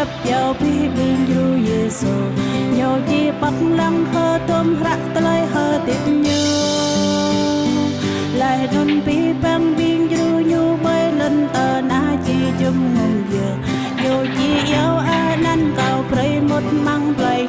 nhập vào bi bình ru Giêsu nhiều chi bắt lăng hơ tôm rạ tới hơ tiết như lại đôn bi băng bình ru nhu bơi lần na chi chum ngông giờ nhiều chi yêu năn cầu pray một mang lời